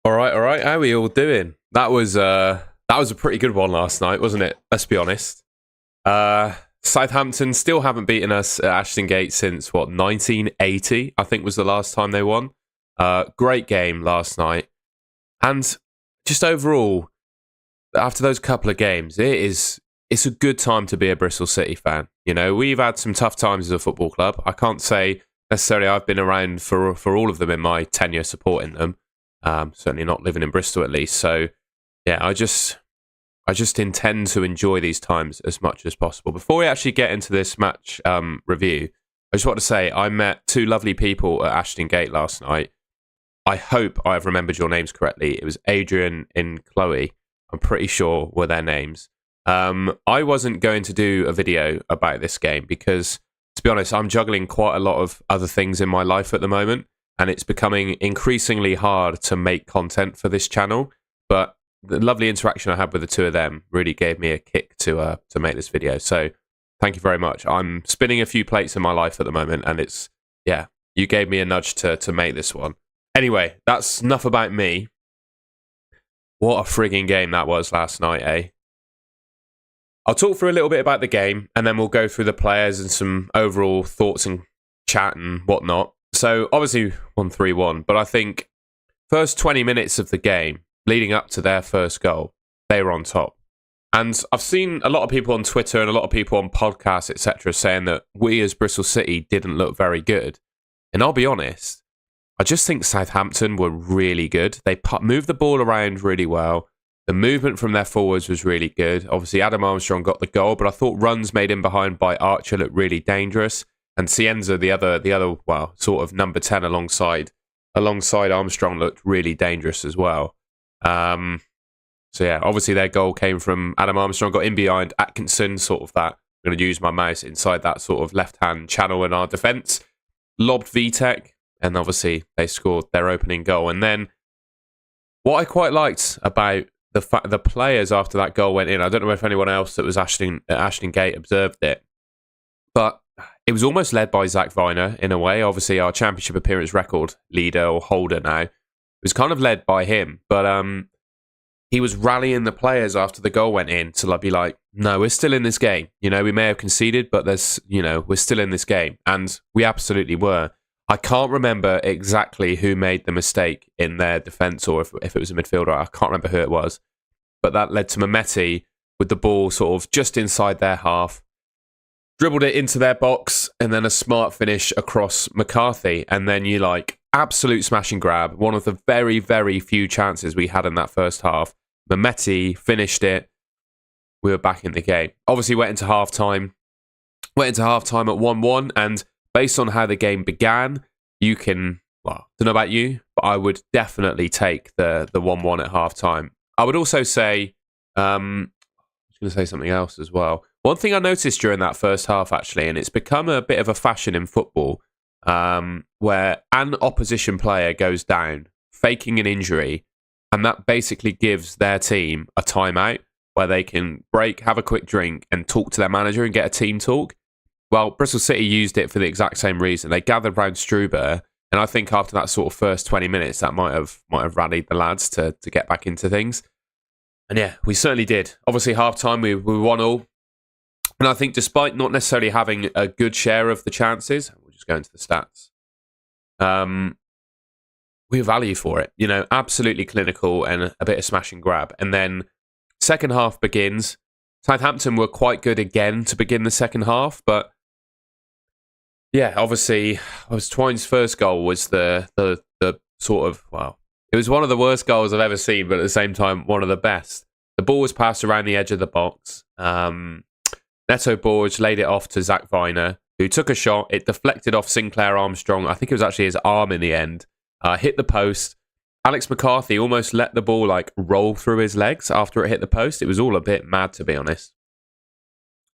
All right. How are we all doing? That was a pretty good one last night, wasn't it? Let's be honest. Southampton still haven't beaten us at Ashton Gate since 1980. I think was the last time they won. Great game last night, and just overall, after those couple of games, it's a good time to be a Bristol City fan. You know, we've had some tough times as a football club. I can't say necessarily I've been around for all of them in my tenure supporting them. Certainly not living in Bristol at least. So yeah, I just intend to enjoy these times as much as possible. Before we actually get into this match review, I just want to say I met two lovely people at Ashton Gate last night. I hope I've remembered your names correctly. It was Adrian and Chloe. I'm pretty sure were their names. I wasn't going to do a video about this game because, to be honest, I'm juggling quite a lot of other things in my life at the moment, and it's becoming increasingly hard to make content for this channel. But the lovely interaction I had with the two of them really gave me a kick to make this video. So thank you very much. I'm spinning a few plates in my life at the moment, and you gave me a nudge to make this one. Anyway, that's enough about me. What a frigging game that was last night, eh? I'll talk through a little bit about the game, and then we'll go through the players and some overall thoughts and chat and whatnot. So, obviously, 1-3-1, but I think first 20 minutes of the game, leading up to their first goal, they were on top. And I've seen a lot of people on Twitter and a lot of people on podcasts, etc., saying that we as Bristol City didn't look very good. And I'll be honest, I just think Southampton were really good. They moved the ball around really well. The movement from their forwards was really good. Obviously, Adam Armstrong got the goal, but I thought runs made in behind by Archer looked really dangerous. And Cienza, the other, well, sort of number 10 alongside Armstrong looked really dangerous as well. So yeah, obviously their goal came from Adam Armstrong, got in behind Atkinson, sort of that. I'm going to use my mouse inside that sort of left-hand channel in our defence. Lobbed Vitek, and obviously they scored their opening goal. And then what I quite liked about the players after that goal went in, I don't know if anyone else that was at Ashton Gate observed it, but it was almost led by Zach Viner in a way. Obviously our championship appearance record leader or holder now. It was kind of led by him, but he was rallying the players after the goal went in to be like, no, we're still in this game. You know, we may have conceded, but we're still in this game. And we absolutely were. I can't remember exactly who made the mistake in their defence or if it was a midfielder. I can't remember who it was. But that led to Mehmeti with the ball sort of just inside their half, dribbled it into their box, and then a smart finish across McCarthy. And then absolute smash and grab. One of the very, very few chances we had in that first half. Mehmeti finished it. We were back in the game. Obviously went into half-time. Went into half-time at 1-1, and based on how the game began, you can, well, don't know about you, but I would definitely take the 1-1 at half-time. I would also say, I was going to say something else as well. One thing I noticed during that first half, actually, and it's become a bit of a fashion in football, where an opposition player goes down, faking an injury, and that basically gives their team a timeout where they can break, have a quick drink, and talk to their manager and get a team talk. Well, Bristol City used it for the exact same reason. They gathered round Struber, and I think after that sort of first 20 minutes, that might have rallied the lads to get back into things. And yeah, we certainly did. Obviously, half-time, we won all. And I think despite not necessarily having a good share of the chances, we'll just go into the stats, we value for it. Absolutely clinical and a bit of smash and grab. And then second half begins. Southampton were quite good again to begin the second half, but yeah, obviously, Twine's first goal was the sort of, well, it was one of the worst goals I've ever seen, but at the same time, one of the best. The ball was passed around the edge of the box. Neto Borge laid it off to Zach Viner, who took a shot. It deflected off Sinclair Armstrong. I think it was actually his arm in the end. Hit the post. Alex McCarthy almost let the ball roll through his legs after it hit the post. It was all a bit mad, to be honest.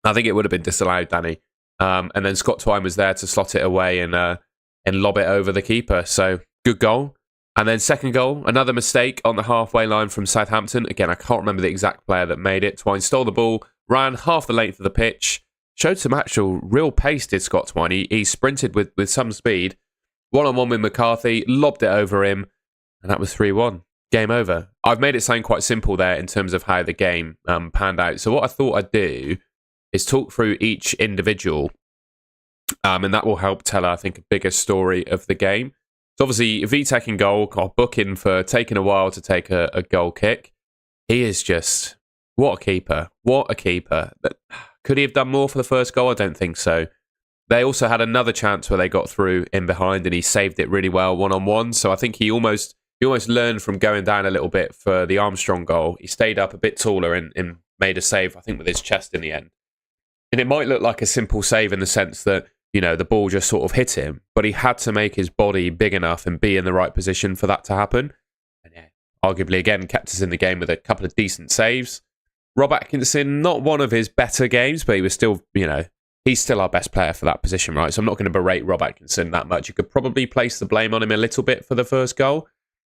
I think it would have been disallowed, Danny. And then Scott Twine was there to slot it away and lob it over the keeper. So good goal. And then second goal, another mistake on the halfway line from Southampton. Again, I can't remember the exact player that made it. Twine stole the ball, ran half the length of the pitch, showed some actual real pace, did Scott Twine. He sprinted with some speed. One-on-one with McCarthy, lobbed it over him, and that was 3-1. game over. I've made it sound quite simple there in terms of how the game panned out. So what I thought I'd do is talk through each individual, and that will help tell, I think, a bigger story of the game. So obviously, Vitek in goal, got booking for taking a while to take a goal kick. He is just, what a keeper. What a keeper. Could he have done more for the first goal? I don't think so. They also had another chance where they got through in behind and he saved it really well one-on-one. So I think he almost learned from going down a little bit for the Armstrong goal. He stayed up a bit taller and made a save, I think, with his chest in the end. And it might look like a simple save in the sense that, the ball just sort of hit him, but he had to make his body big enough and be in the right position for that to happen. And yeah, arguably, again, kept us in the game with a couple of decent saves. Rob Atkinson, not one of his better games, but he was still, he's still our best player for that position, right? So I'm not going to berate Rob Atkinson that much. You could probably place the blame on him a little bit for the first goal.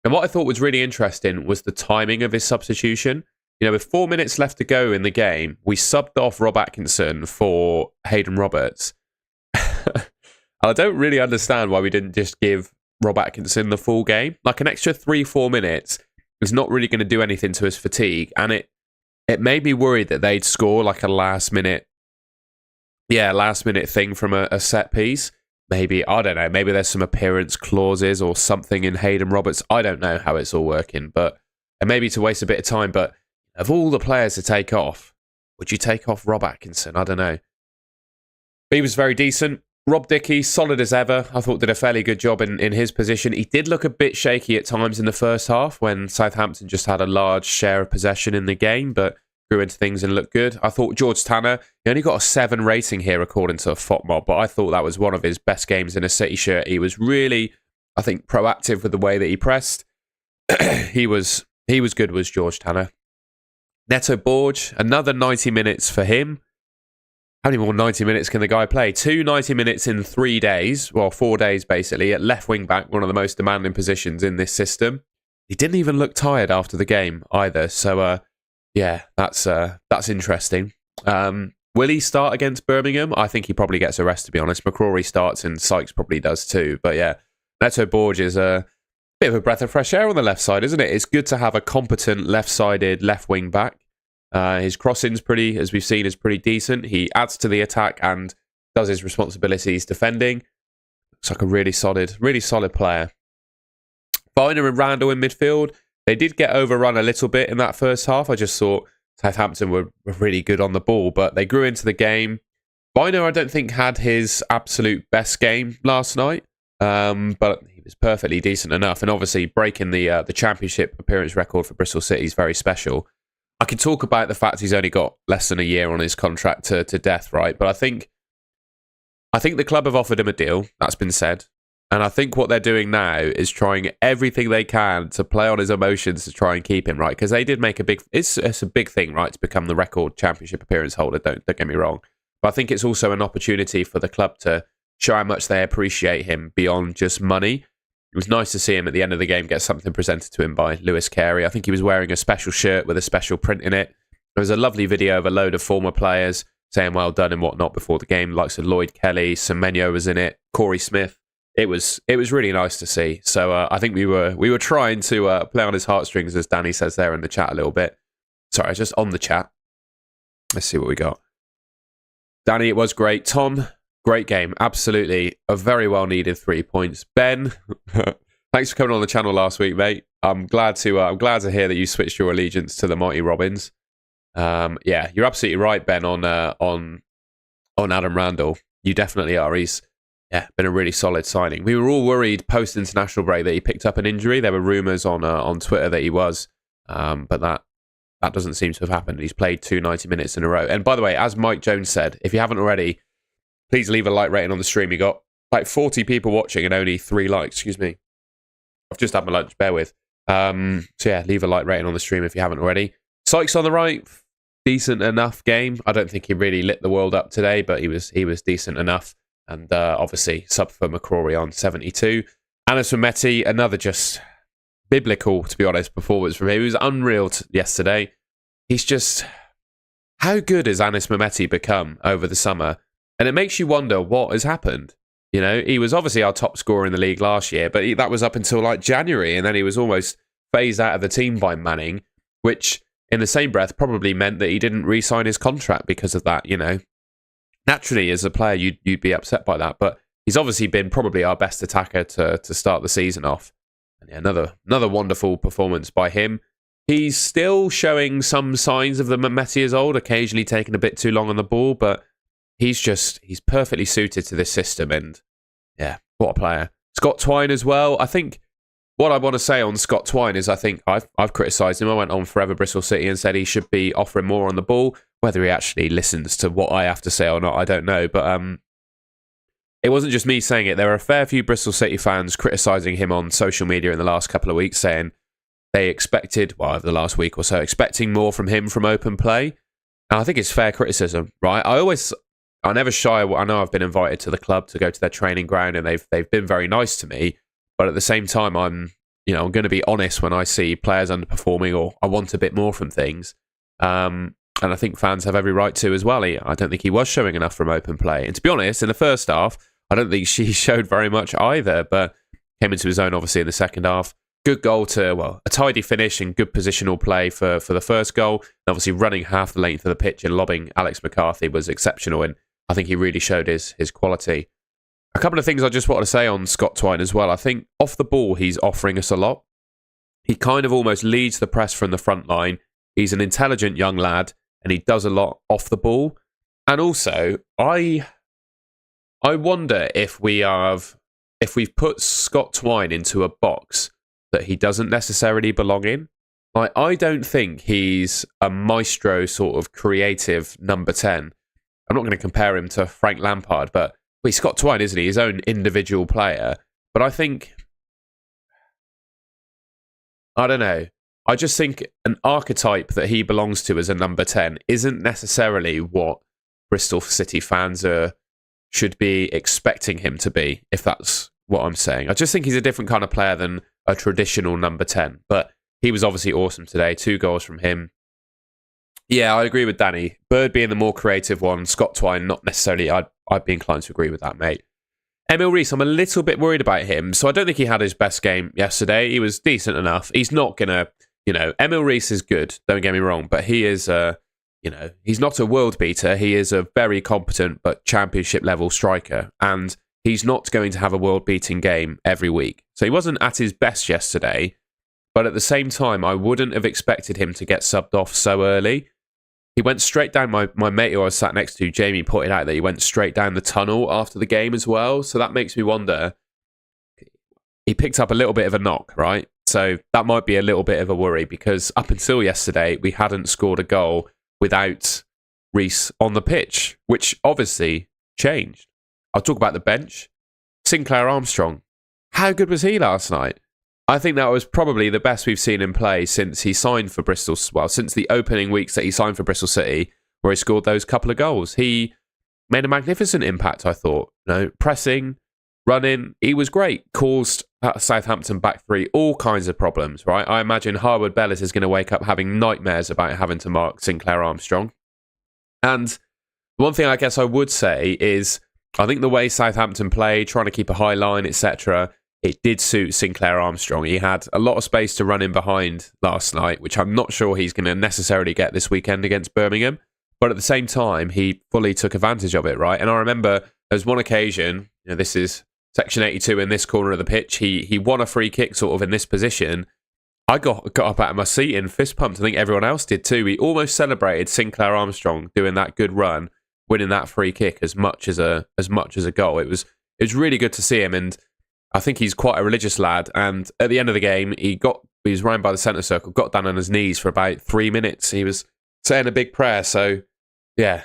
And what I thought was really interesting was the timing of his substitution. With 4 minutes left to go in the game, we subbed off Rob Atkinson for Hayden Roberts. I don't really understand why we didn't just give Rob Atkinson the full game. Like an extra 3-4 minutes is not really going to do anything to his fatigue. And it made me worried that they'd score like a last minute thing from a set piece. Maybe, I don't know, maybe there's some appearance clauses or something in Hayden Roberts. I don't know how it's all working, and maybe to waste a bit of time. But of all the players to take off, would you take off Rob Atkinson? I don't know. But he was very decent. Rob Dickie, solid as ever. I thought did a fairly good job in his position. He did look a bit shaky at times in the first half when Southampton just had a large share of possession in the game, but grew into things and looked good. I thought George Tanner, he only got a 7 rating here according to FOTMob, but I thought that was one of his best games in a City shirt. He was really, I think, proactive with the way that he pressed. He was good, was George Tanner. Neto Borge, another 90 minutes for him. How many more 90 minutes can the guy play? 2 90 minutes in 3 days, well, 4 days basically, at left wing back, one of the most demanding positions in this system. He didn't even look tired after the game either. So, yeah, that's interesting. Will he start against Birmingham? I think he probably gets a rest, to be honest. McCrory starts and Sykes probably does too. But yeah, Neto Borge is a bit of a breath of fresh air on the left side, isn't it? It's good to have a competent left-sided left wing back. His crossing's as we've seen, is pretty decent. He adds to the attack and does his responsibilities defending. Looks like a really solid player. Viner and Randall in midfield. They did get overrun a little bit in that first half. I just thought Southampton were really good on the ball, but they grew into the game. Viner, I don't think, had his absolute best game last night, but he was perfectly decent enough. And obviously, breaking the championship appearance record for Bristol City is very special. I could talk about the fact he's only got less than a year on his contract to death, right? But I think the club have offered him a deal. That's been said. And I think what they're doing now is trying everything they can to play on his emotions to try and keep him, right? Because they did make it's a big thing, right, to become the record championship appearance holder, don't get me wrong. But I think it's also an opportunity for the club to show how much they appreciate him beyond just money. It was nice to see him at the end of the game get something presented to him by Lewis Carey. I think he was wearing a special shirt with a special print in it. There was a lovely video of a load of former players saying well done and whatnot before the game, likes of Lloyd Kelly, Semenyo was in it, Corey Smith. It was really nice to see. So I think we were trying to play on his heartstrings, as Danny says there in the chat a little bit. Sorry, just on the chat. Let's see what we got. Danny, it was great. Tom, great game. Absolutely. A very well-needed 3 points. Ben, thanks for coming on the channel last week, mate. I'm glad to hear that you switched your allegiance to the Mighty Robins. Yeah, you're absolutely right, Ben, on Adam Randall. You definitely are. He's been a really solid signing. We were all worried post-international break that he picked up an injury. There were rumours on Twitter that he was, but that doesn't seem to have happened. He's played 2 90 minutes in a row. And by the way, as Mike Jones said, if you haven't already, please leave a like rating on the stream. We got like 40 people watching and only 3 likes. Excuse me. I've just had my lunch. Bear with. So yeah, leave a like rating on the stream if you haven't already. Sykes on the right, decent enough game. I don't think he really lit the world up today, but he was decent enough. And obviously, sub for McCrory on 72. Anis Mehmeti, another just biblical, to be honest, performance from him. He was unreal yesterday. He's just... How good has Anis Mehmeti become over the summer? And it makes you wonder what has happened. You know, he was obviously our top scorer in the league last year, but that was up until like January, and then he was almost phased out of the team by Manning, which in the same breath probably meant that he didn't re-sign his contract because of that, you know. Naturally, as a player, you'd be upset by that, but he's obviously been probably our best attacker to start the season off. And yeah, another wonderful performance by him. He's still showing some signs of the Messi is old, occasionally taking a bit too long on the ball, but he's perfectly suited to this system. And yeah, what a player. Scott Twine as well. I think what I want to say on Scott Twine is I think I've criticised him. I went on Forever Bristol City and said he should be offering more on the ball. Whether he actually listens to what I have to say or not, I don't know. But it wasn't just me saying it. There were a fair few Bristol City fans criticising him on social media in the last couple of weeks, saying they expected, well, over the last week or so, expecting more from him from open play. And I think it's fair criticism, right? I never shy. I know I've been invited to the club to go to their training ground, and they've been very nice to me. But at the same time, I'm going to be honest when I see players underperforming or I want a bit more from things. And I think fans have every right to as well. I don't think he was showing enough from open play. And to be honest, in the first half, I don't think she showed very much either, but came into his own, obviously, in the second half. Good goal a tidy finish and good positional play for the first goal. And obviously, running half the length of the pitch and lobbing Alex McCarthy was exceptional, and I think he really showed his quality. A couple of things I just wanted to say on Scott Twine as well. I think off the ball, he's offering us a lot. He kind of almost leads the press from the front line. He's an intelligent young lad, and he does a lot off the ball. And also, I wonder if we've put Scott Twine into a box that he doesn't necessarily belong in. Like, I don't think he's a maestro sort of creative number 10. I'm not going to compare him to Frank Lampard, but he's Scott Twine, isn't he? His own individual player. But I think, I don't know. I just think an archetype that he belongs to as a number 10 isn't necessarily what Bristol City fans should be expecting him to be, if that's what I'm saying. I just think he's a different kind of player than a traditional number 10. But he was obviously awesome today. 2 goals from him. Yeah, I agree with Danny. Bird being the more creative one, Scott Twine, not necessarily. I'd be inclined to agree with that, mate. Emil Rees, I'm a little bit worried about him. So I don't think he had his best game yesterday. He was decent enough. He's not going to... Emil Rees is good, don't get me wrong, but he is, he's not a world beater. He is a very competent but championship level striker, and he's not going to have a world beating game every week. So he wasn't at his best yesterday, but at the same time, I wouldn't have expected him to get subbed off so early. He went straight down, my mate who I was sat next to, Jamie, pointed out that he went straight down the tunnel after the game as well. So that makes me wonder, he picked up a little bit of a knock, right? So that might be a little bit of a worry, because up until yesterday, we hadn't scored a goal without Rees on the pitch, which obviously changed. I'll talk about the bench. Sinclair Armstrong. How good was he last night? I think that was probably the best we've seen him play since he signed for Bristol. Well, since the opening weeks that he signed for Bristol City, where he scored those couple of goals. He made a magnificent impact, I thought. Pressing, running, he was great. Caused Southampton back three all kinds of problems, right? I imagine Harwood Bellis is going to wake up having nightmares about having to mark Sinclair Armstrong. And one thing I guess I would say is, I think the way Southampton played, trying to keep a high line, etc., it did suit Sinclair Armstrong. He had a lot of space to run in behind last night, which I'm not sure he's going to necessarily get this weekend against Birmingham. But at the same time, he fully took advantage of it, right? And I remember there was one occasion, this is section 82 in this corner of the pitch, he won a free kick sort of in this position. I got up out of my seat and fist pumped. I think everyone else did too. He almost celebrated Sinclair Armstrong doing that good run, winning that free kick as much as a goal. It was really good to see him, and I think he's quite a religious lad. And at the end of the game, he was round by the centre circle, got down on his knees for about 3 minutes. He was saying a big prayer. So, yeah,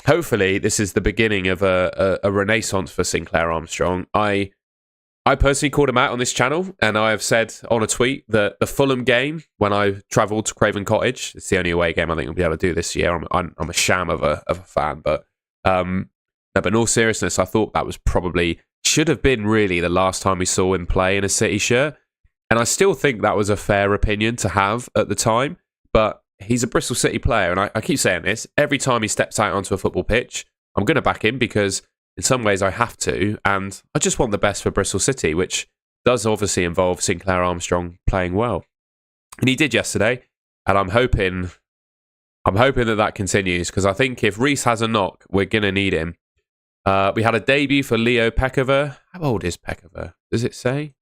hopefully this is the beginning of a renaissance for Sinclair Armstrong. I personally called him out on this channel, and I have said on a tweet that the Fulham game, when I travelled to Craven Cottage, it's the only away game I think we'll be able to do this year. I'm a sham of a fan, but in all seriousness, I thought that was probably should have been really the last time we saw him play in a City shirt, and I still think that was a fair opinion to have at the time. But he's a Bristol City player, and I keep saying this every time he steps out onto a football pitch. I'm going to back him because in some ways I have to, and I just want the best for Bristol City, which does obviously involve Sinclair Armstrong playing well. And he did yesterday, and I'm hoping that continues, because I think if Reece has a knock, we're going to need him. We had a debut for Leo Pekover. How old is Pekover? Does it say?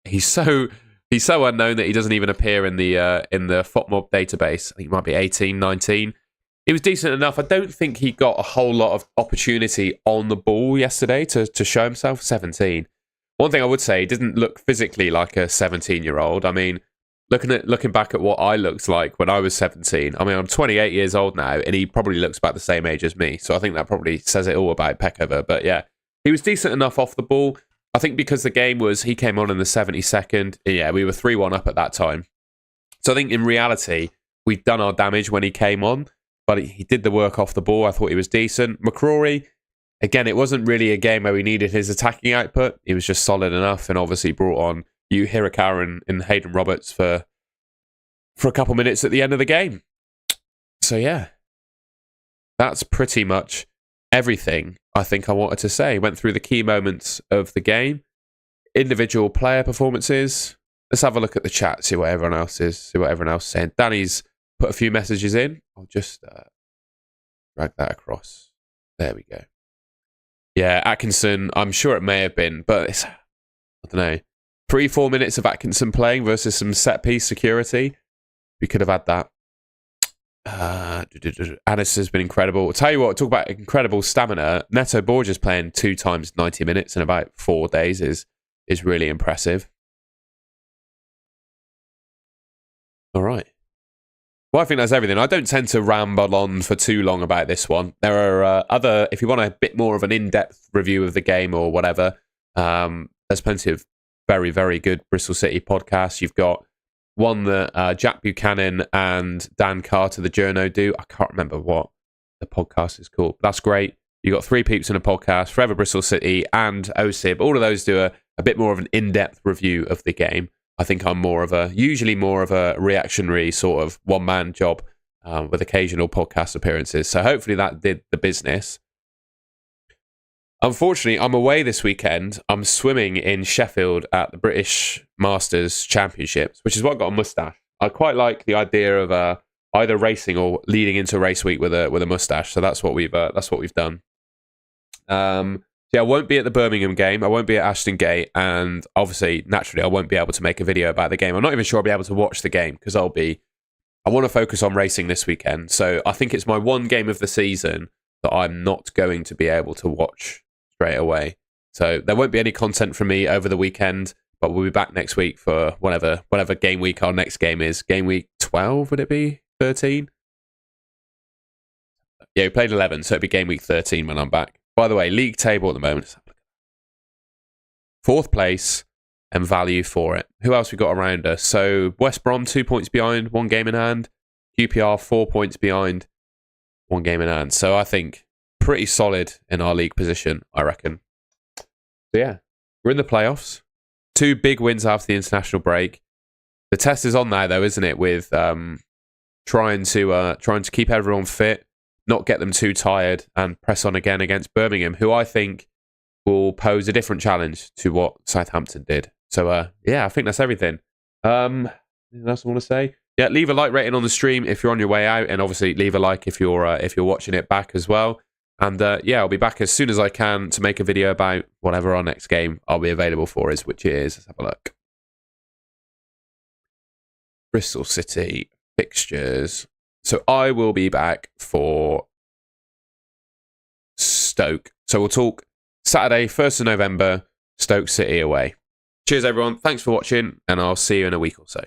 He's so unknown that he doesn't even appear in the FOTMob database. I think he might be 18, 19. He was decent enough. I don't think he got a whole lot of opportunity on the ball yesterday to show himself. 17. One thing I would say, he didn't look physically like a 17-year-old. I mean, looking back at what I looked like when I was 17. I mean, I'm 28 years old now, and he probably looks about the same age as me. So I think that probably says it all about Pekover. But yeah, he was decent enough off the ball. I think because the game he came on in the 72nd. Yeah, we were 3-1 up at that time. So I think in reality, we'd done our damage when he came on, but he did the work off the ball. I thought he was decent. McCrory, again, it wasn't really a game where we needed his attacking output. He was just solid enough, and obviously brought on Hirakawa and Hayden Roberts for a couple minutes at the end of the game. So yeah, that's pretty much everything I think I wanted to say. Went through the key moments of the game, individual player performances. Let's have a look at the chat, see what everyone else is saying. Danny's put a few messages in. I'll just drag that across. There we go. Yeah, Atkinson, I'm sure it may have been, but I don't know. 3-4 minutes of Atkinson playing versus some set-piece security. We could have had that. Anis has been incredible. I'll tell you what, talk about incredible stamina. Neto Borges playing 2 times 90 minutes in about 4 days is really impressive. All right. Well, I think that's everything. I don't tend to ramble on for too long about this one. There are other, if you want a bit more of an in-depth review of the game or whatever, there's plenty of very, very good Bristol City podcasts. You've got one that Jack Buchanan and Dan Carter, the journo, do. I can't remember what the podcast is called. That's great. You got 3 Peeps in a podcast, Forever Bristol City and OSIB. All of those do a bit more of an in-depth review of the game. I think I'm usually more of a reactionary sort of one-man job with occasional podcast appearances. So hopefully that did the business. Unfortunately, I'm away this weekend. I'm swimming in Sheffield at the British Masters Championships, which is what got a moustache. I quite like the idea of either racing or leading into race week with a moustache. So that's what we've done. Yeah, I won't be at the Birmingham game. I won't be at Ashton Gate, and obviously, naturally, I won't be able to make a video about the game. I'm not even sure I'll be able to watch the game because I want to focus on racing this weekend. So I think it's my one game of the season that I'm not going to be able to watch straight away. So there won't be any content from me over the weekend, but we'll be back next week for whatever game week our next game is. Game week 12, would it be? 13? Yeah, we played 11, so it'll be game week 13 when I'm back. By the way, league table at the moment. 4th place and value for it. Who else we got around us? So West Brom 2 points behind, 1 game in hand. QPR 4 points behind, 1 game in hand. So I think pretty solid in our league position, I reckon. So yeah, we're in the playoffs. 2 big wins after the international break. The test is on now, though, isn't it? With trying to keep everyone fit, not get them too tired, and press on again against Birmingham, who I think will pose a different challenge to what Southampton did. So yeah, I think that's everything. Anything else I want to say? Yeah, leave a like rating on the stream if you're on your way out, and obviously leave a like if you're watching it back as well. And yeah, I'll be back as soon as I can to make a video about whatever our next game I'll be available for is, which is, let's have a look. Bristol City fixtures. So I will be back for Stoke. So we'll talk Saturday, 1st of November, Stoke City away. Cheers, everyone. Thanks for watching, and I'll see you in a week or so.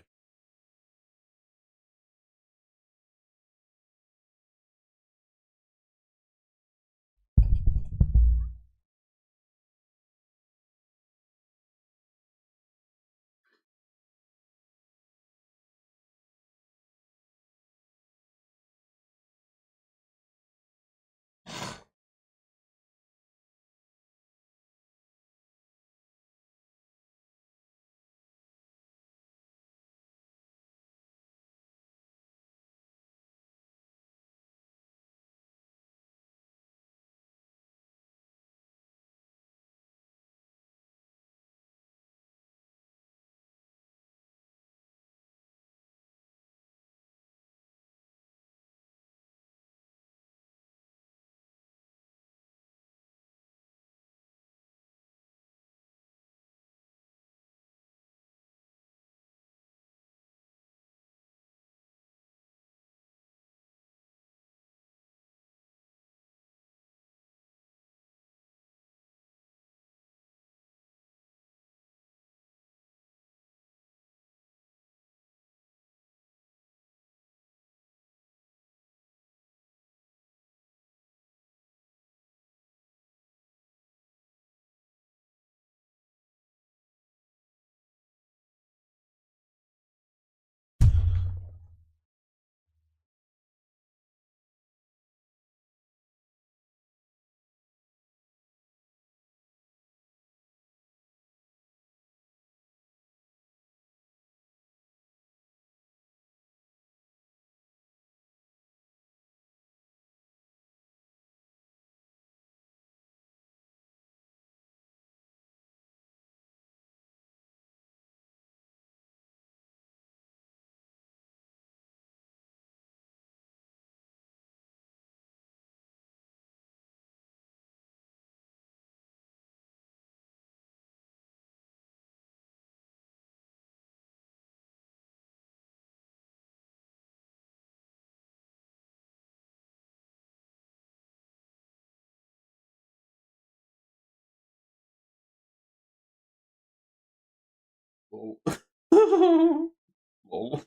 Lol. Lol.